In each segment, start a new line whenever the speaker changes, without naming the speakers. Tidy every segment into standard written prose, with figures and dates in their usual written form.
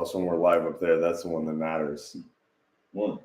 us when we're live up there. That's the one that matters. Well,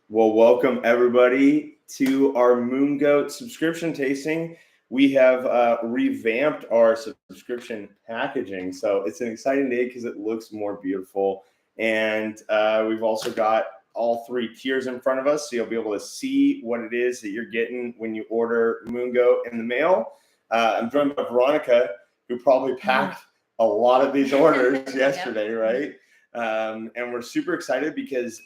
welcome everybody to our Moon Goat subscription tasting. We have revamped our subscription packaging, so it's an exciting day because it looks more beautiful. And we've also got all three tiers in front of us, so you'll be able to see what it is that you're getting when you order Moon Goat in the mail. I'm joined by Veronica, who probably packed a lot of these orders yesterday, right? And we're super excited because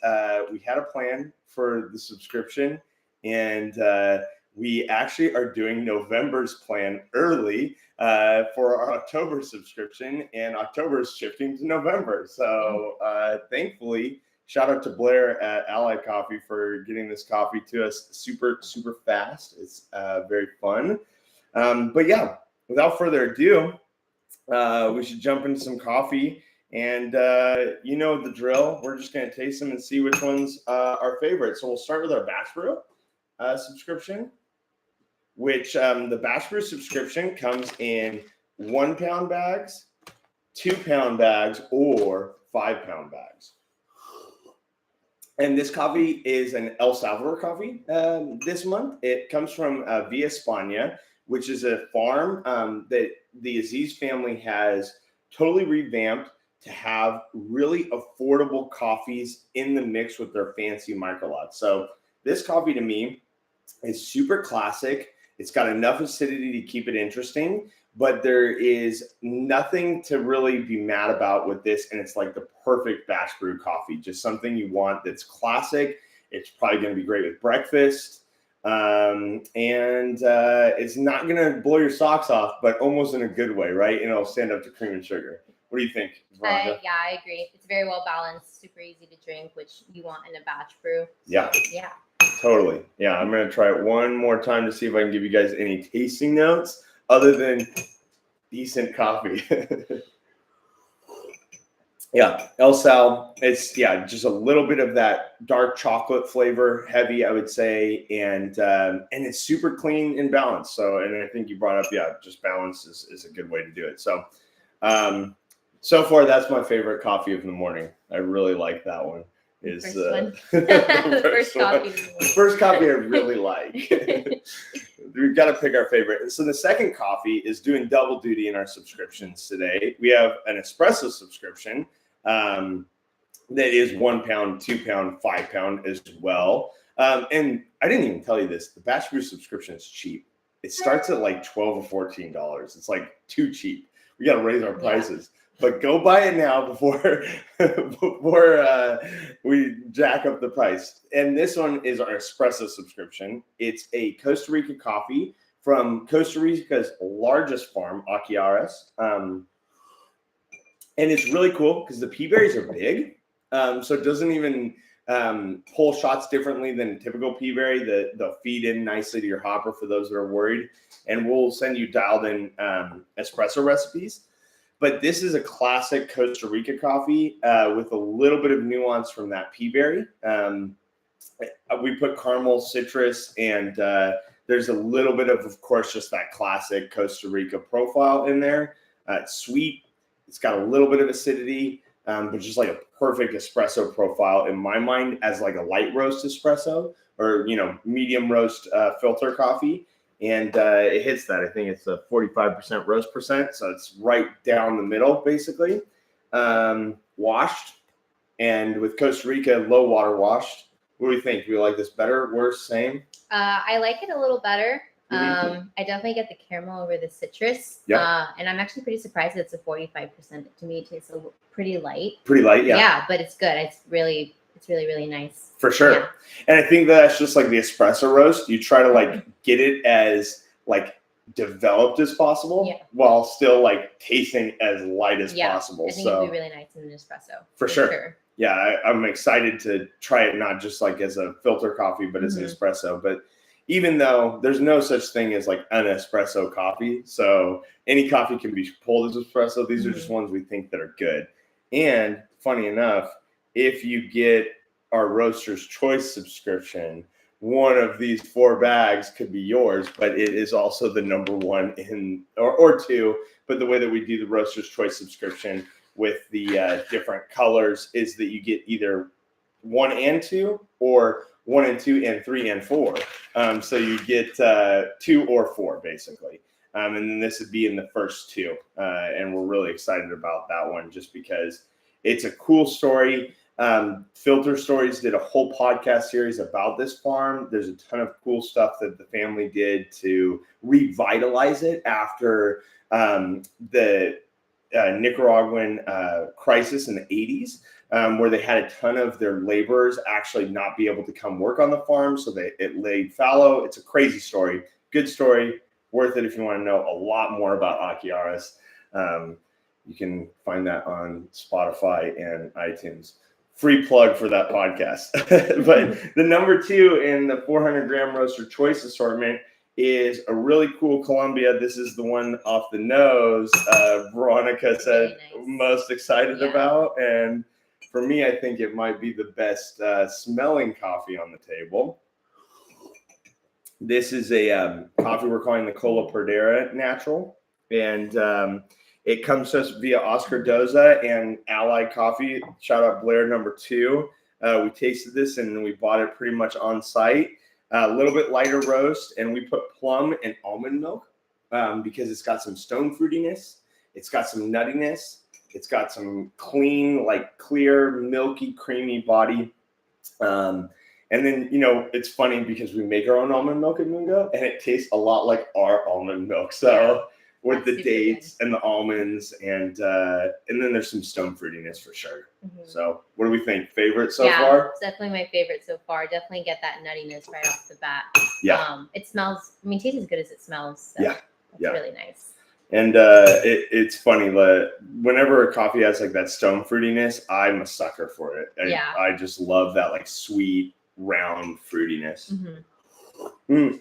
we had a plan for the subscription, and we actually are doing November's plan early for our October subscription, and October is shifting to November. So thankfully, shout out to Blair at Ally Coffee for getting this coffee to us super, super fast. It's very fun. But yeah, without further ado, we should jump into some coffee, and you know the drill. We're just going to taste them and see which one's our favorite. So we'll start with our batch brew subscription, which the batch brew subscription comes in 1 pound bags, 2 pound bags, or 5 pound bags. And this coffee is an El Salvador coffee this month. It comes from Villa España, which is a farm that the Aziz family has totally revamped to have really affordable coffees in the mix with their fancy microlots. So this coffee to me is super classic. It's got enough acidity to keep it interesting, but there is nothing to really be mad about with this. And it's like the perfect batch brew coffee, just something you want that's classic. It's probably going to be great with breakfast. And it's not going to blow your socks off, but almost in a good way, right? And it'll stand up to cream and sugar. What do you think, Veronica?
Yeah, I agree. It's very well balanced, super easy to drink, which you want in a batch brew. So,
yeah.
Yeah.
Totally. Yeah, I'm going to try it one more time to see if I can give you guys any tasting notes other than decent coffee. Yeah, El Sal, it's just a little bit of that dark chocolate flavor, heavy, I would say, and it's super clean and balanced. So, and I think you brought up, just balance is a good way to do it. So, so far that's my favorite coffee of the morning. I really like that one. Is
the
first coffee I really like. We've got to pick our favorite. So the second coffee is doing double duty in our subscriptions today. We have an espresso subscription that is 1 pound, 2 pound, 5 pound as well. And I didn't even tell you this. The batch brew subscription is cheap. It starts at like $12 or $14. It's like too cheap. We got to raise our prices. But go buy it now before we jack up the price. And this one is our espresso subscription. It's a Costa Rica coffee from Costa Rica's largest farm, Aquiares. And it's really cool because the pea berries are big. So it doesn't even pull shots differently than a typical pea berry. They'll feed in nicely to your hopper for those that are worried. And we'll send you dialed in espresso recipes. But this is a classic Costa Rica coffee with a little bit of nuance from that pea berry. We put caramel, citrus, and there's a little bit of course, just that classic Costa Rica profile in there. It's sweet. It's got a little bit of acidity, but just like a perfect espresso profile in my mind as like a light roast espresso or, medium roast filter coffee. And it hits that. I think it's a 45% roast percent. So it's right down the middle, basically. Washed. And with Costa Rica, low water washed. What do we think? Do we like this better, worse, same?
I like it a little better. I definitely get the caramel over the citrus.
Yep.
And I'm actually pretty surprised that it's a 45%. To me, it tastes pretty light.
Pretty light, yeah.
Yeah, but it's good. It's really, really nice.
For sure. Yeah. And I think that's just like the espresso roast. You try to like get it as like developed as possible while still like tasting as light as possible.
I think it'd be really nice in an espresso.
For sure. Yeah, I'm excited to try it not just like as a filter coffee, but as an espresso. But even though there's no such thing as like an espresso coffee, so any coffee can be pulled as espresso. These are just ones we think that are good. And funny enough, if you get our Roaster's Choice subscription, one of these 4 bags could be yours, but it is also the number 1 in or 2. But the way that we do the Roaster's Choice subscription, with the different colors is that you get either 1 and 2 or 1 and 2 and 3 and 4. So you get 2 or 4 basically. And then this would be in the first 2. And we're really excited about that one just because it's a cool story. Filter Stories did a whole podcast series about this farm. There's a ton of cool stuff that the family did to revitalize it after the Nicaraguan crisis in the 80s, where they had a ton of their laborers actually not be able to come work on the farm. So it laid fallow. It's a crazy story. Good story. Worth it if you want to know a lot more about Aquiares. You can find that on Spotify and iTunes. Free plug for that podcast. But the number 2 in the 400 gram roaster choice assortment is a really cool Columbia. This is the one off the nose Veronica said most excited about. And for me, I think it might be the best smelling coffee on the table. This is a coffee we're calling the Pradera Natural. And it comes to us via Oscar Doza and Ally Coffee. Shout out Blair number 2. We tasted this and we bought it pretty much on site. A little bit lighter roast, and we put plum and almond milk because it's got some stone fruitiness. It's got some nuttiness. It's got some clean, like clear, milky, creamy body. And then, it's funny because we make our own almond milk at Mungo, and it tastes a lot like our almond milk. So with the dates and the almonds, and then there's some stone fruitiness for sure. Mm-hmm. So what do we think? Favorite so far?
It's definitely my favorite so far. Definitely get that nuttiness right off the bat.
Yeah.
It smells, tastes as good as it smells. So it's really nice.
And it's funny, whenever a coffee has like that stone fruitiness, I'm a sucker for it. I just love that like sweet, round fruitiness. Mm-hmm.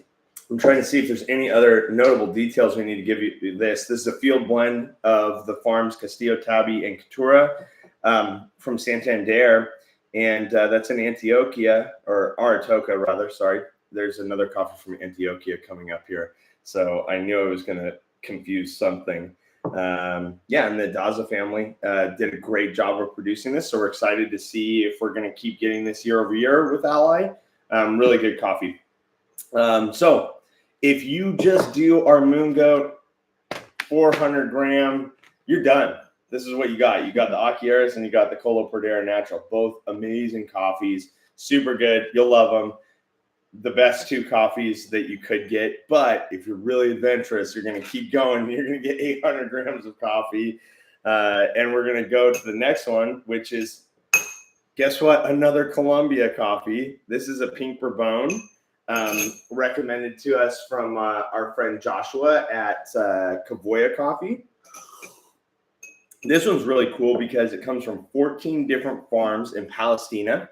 I'm trying to see if there's any other notable details we need to give you. This is a field blend of the farms Castillo, Tabi, and Catura from Santander. And that's in Antioquia, or Aratoca, rather. Sorry. There's another coffee from Antioquia coming up here. So I knew I was going to confuse something. And the Daza family did a great job of producing this. So we're excited to see if we're going to keep getting this year over year with Ally. Really good coffee. So if you just do our Moon Goat 400 gram, you're done. This is what you got. You got the Aquiares and you got the Pradera Natural. Both amazing coffees. Super good. You'll love them. The best 2 coffees that you could get. But if you're really adventurous, you're going to keep going. You're going to get 800 grams of coffee. And we're going to go to the next one, which is, guess what? Another Columbia coffee. This is a Pink Bourbon. Recommended to us from our friend Joshua at Kavoya Coffee. This one's really cool because it comes from 14 different farms in Palestina,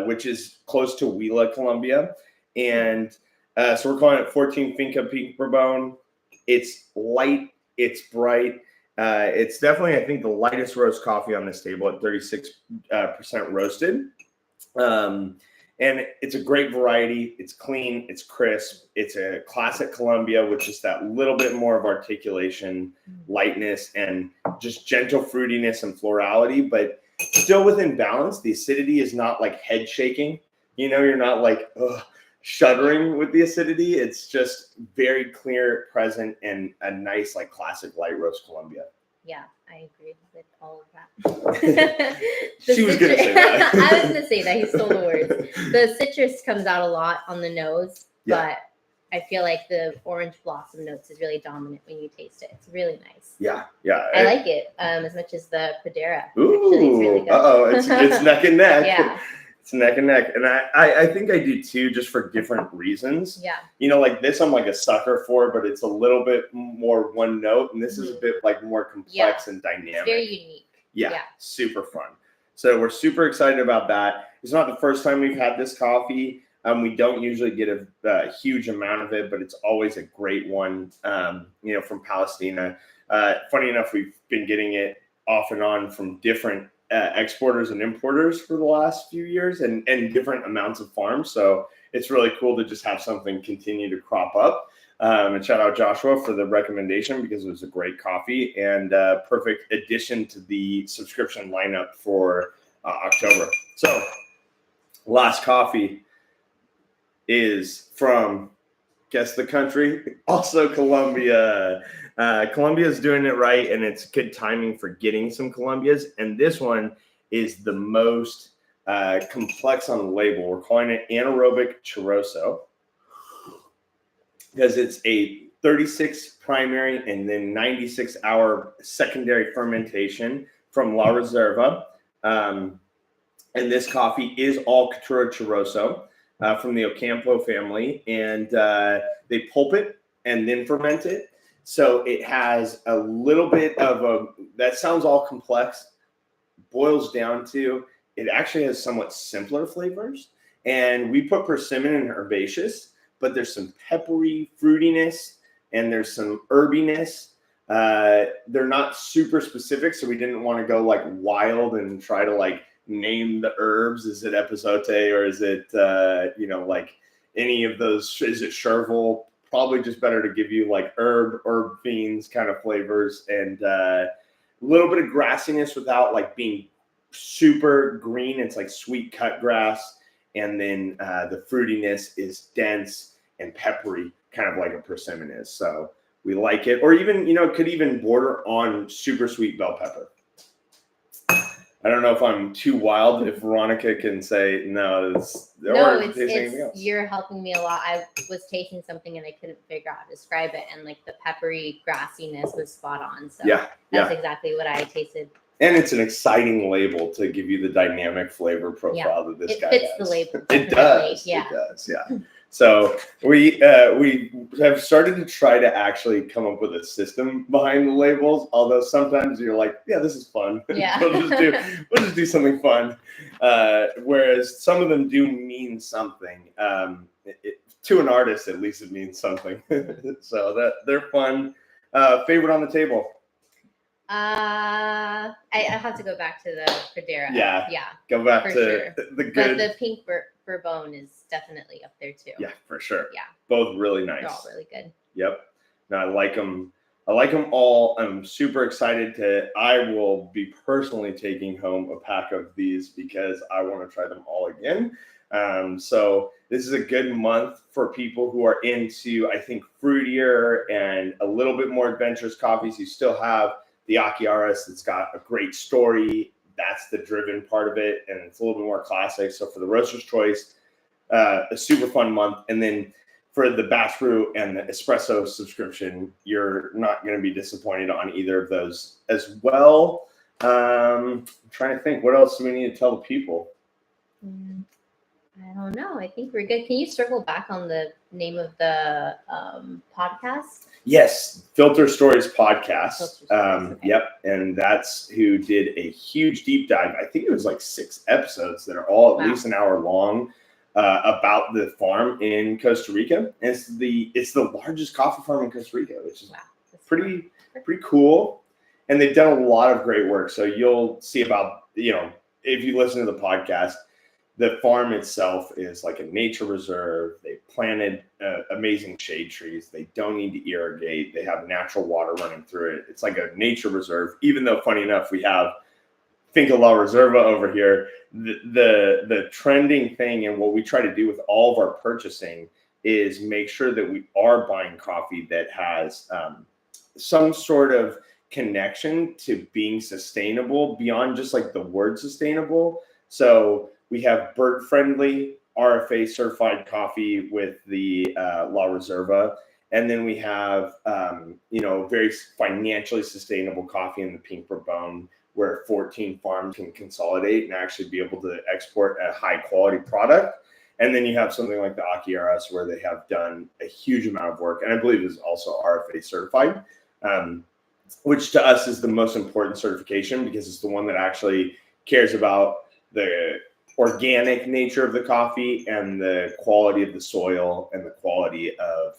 which is close to Huila, Colombia. And so we're calling it 14 Finca Pink Bourbon. It's light, it's bright. It's definitely, I think, the lightest roast coffee on this table at 36% roasted. And it's a great variety. It's clean. It's crisp. It's a classic Columbia with just that little bit more of articulation, lightness, and just gentle fruitiness and florality, but still within balance. The acidity is not like head shaking. You're not like shuddering with the acidity. It's just very clear, present, and a nice like classic light roast Columbia.
Yeah, I agree with all of that.
She was going to say that.
I was going to say that. He stole the words. The citrus comes out a lot on the nose, but I feel like the orange blossom notes is really dominant when you taste it. It's really nice.
Yeah.
I like it as much as the Pradera.
Ooh,
actually, it's really good.
It's neck and neck.
Yeah.
It's neck and neck. And I think I do too, just for different reasons.
Yeah.
Like this, I'm like a sucker for, but it's a little bit more one note. And this is a bit like more complex and dynamic.
It's very unique.
Yeah. Super fun. So we're super excited about that. It's not the first time we've had this coffee. We don't usually get a huge amount of it, but it's always a great one, from Palestina. Funny enough, we've been getting it off and on from different exporters and importers for the last few years and different amounts of farms. So it's really cool to just have something continue to crop up. And shout out Joshua for the recommendation because it was a great coffee and perfect addition to the subscription lineup for October. So last coffee is from, guess the country, also Colombia. Colombia is doing it right, and it's good timing for getting some Colombias. And this one is the most complex on the label. We're calling it Anaerobic Chiroso because it's a 36 primary and then 96-hour secondary fermentation from La Reserva. And this coffee is all Caturra Chiroso from the Ocampo family. And they pulp it and then ferment it. So it has a little bit of that sounds all complex, boils down to, it actually has somewhat simpler flavors. And we put persimmon and herbaceous, but there's some peppery fruitiness and there's some herbiness. They're not super specific, so we didn't want to go like wild and try to like name the herbs. Is it epazote or is it like any of those? Is it chervil? Probably just better to give you like herb beans kind of flavors and a little bit of grassiness without like being super green. It's like sweet cut grass. And then the fruitiness is dense and peppery, kind of like a persimmon is. So we like it. Or even, it could even border on super sweet bell pepper. I don't know if I'm too wild. If Veronica can say no,
you're helping me a lot. I was tasting something and I couldn't figure out how to describe it, and like the peppery grassiness was spot on. So that's exactly what I tasted.
And it's an exciting label to give you the dynamic flavor profile that this guy has.
It fits the label.
It does.
Yeah.
It does. Yeah. So we have started to try to actually come up with a system behind the labels. Although sometimes you're like, yeah, this is fun.
Yeah.
we'll just do something fun. Whereas some of them do mean something. To an artist, at least it means something. So that they're fun. Favorite on the table.
I have to go back to the Pradera.
Yeah. Go back to
sure.
the good.
But the Pink Bourbon is definitely up there too.
Yeah, for sure.
Yeah.
Both really nice.
They're all really good.
Yep. No, I like them. I like them all. I'm super excited I will be personally taking home a pack of these because I want to try them all again. So this is a good month for people who are into, I think, fruitier and a little bit more adventurous coffees. You still have the Aquiares that's got a great story. That's the driven part of it. And it's a little bit more classic. So for the Roaster's Choice, a super fun month. And then for the Batch Brew and the Espresso subscription, you're not going to be disappointed on either of those as well. I'm trying to think, what else do we need to tell the people?
I don't know. I think we're good. Can you circle back on the name of the podcast?
Yes, Filter Stories Podcast.
Okay.
Yep, and that's who did a huge deep dive. I think it was like 6 episodes that are all at least an hour long about the farm in Costa Rica. And it's the largest coffee farm in Costa Rica, which is pretty cool. And they've done a lot of great work. So you'll see about, if you listen to the podcast, the farm itself is like a nature reserve. They planted amazing shade trees. They don't need to irrigate. They have natural water running through it. It's like a nature reserve, even though, funny enough, we have Finca La Reserva over here. The trending thing and what we try to do with all of our purchasing is make sure that we are buying coffee that has some sort of connection to being sustainable beyond just like the word sustainable. So we have bird-friendly RFA certified coffee with the La Reserva. And then we have, very financially sustainable coffee in the Pink Bourbon, where 14 farms can consolidate and actually be able to export a high-quality product. And then you have something like the Aquiares, where they have done a huge amount of work. And I believe is also RFA certified, which to us is the most important certification because it's the one that actually cares about the organic nature of the coffee and the quality of the soil and the quality of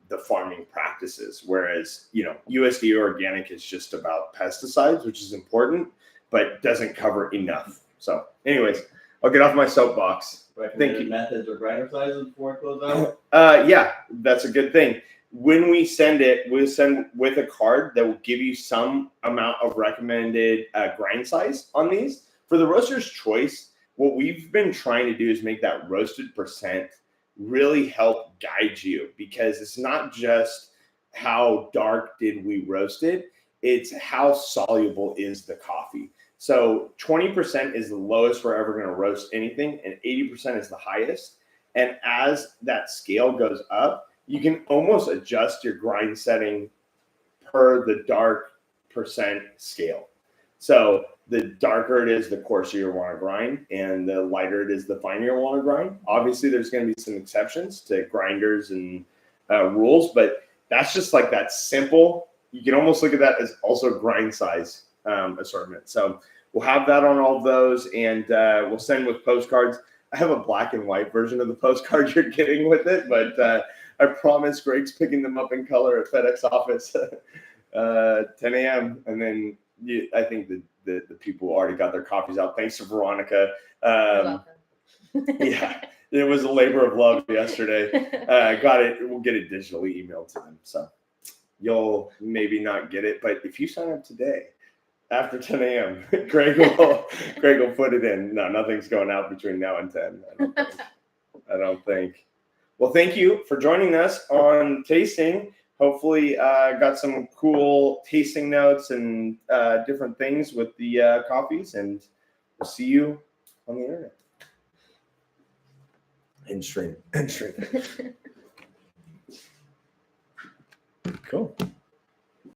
the farming practices. Whereas, USDA organic is just about pesticides, which is important, but doesn't cover enough. So anyways, I'll get off my soapbox. Thank you.
Methods or grinder sizes before it goes out?
Yeah, that's a good thing. When we send it, we'll send with a card that will give you some amount of recommended grind size on these. For the roaster's choice, what we've been trying to do is make that roasted percent really help guide you, because it's not just how dark did we roast it, it's how soluble is the coffee. So 20% is the lowest we're ever going to roast anything, and 80% is the highest. And as that scale goes up, you can almost adjust your grind setting per the dark percent scale. So the darker it is, the coarser you want to grind, and the lighter it is, the finer you want to grind. Obviously, there's going to be some exceptions to grinders and rules, but that's just like that simple. You can almost look at that as also grind size assortment. So we'll have that on all of those, and we'll send with postcards. I have a black and white version of the postcard you're getting with it, but I promise Greg's picking them up in color at FedEx office 10 a.m. And then I think the people already got their copies out. Thanks to Veronica. Yeah, it was a labor of love yesterday. Got it. We'll get it digitally emailed to them. So you'll maybe not get it, but if you sign up today after 10 a.m., Greg will put it in. No, nothing's going out between now and 10. I don't think. Well, thank you for joining us on tasting. Hopefully got some cool tasting notes and different things with the coffees, and we'll see you on the internet. And stream. Cool.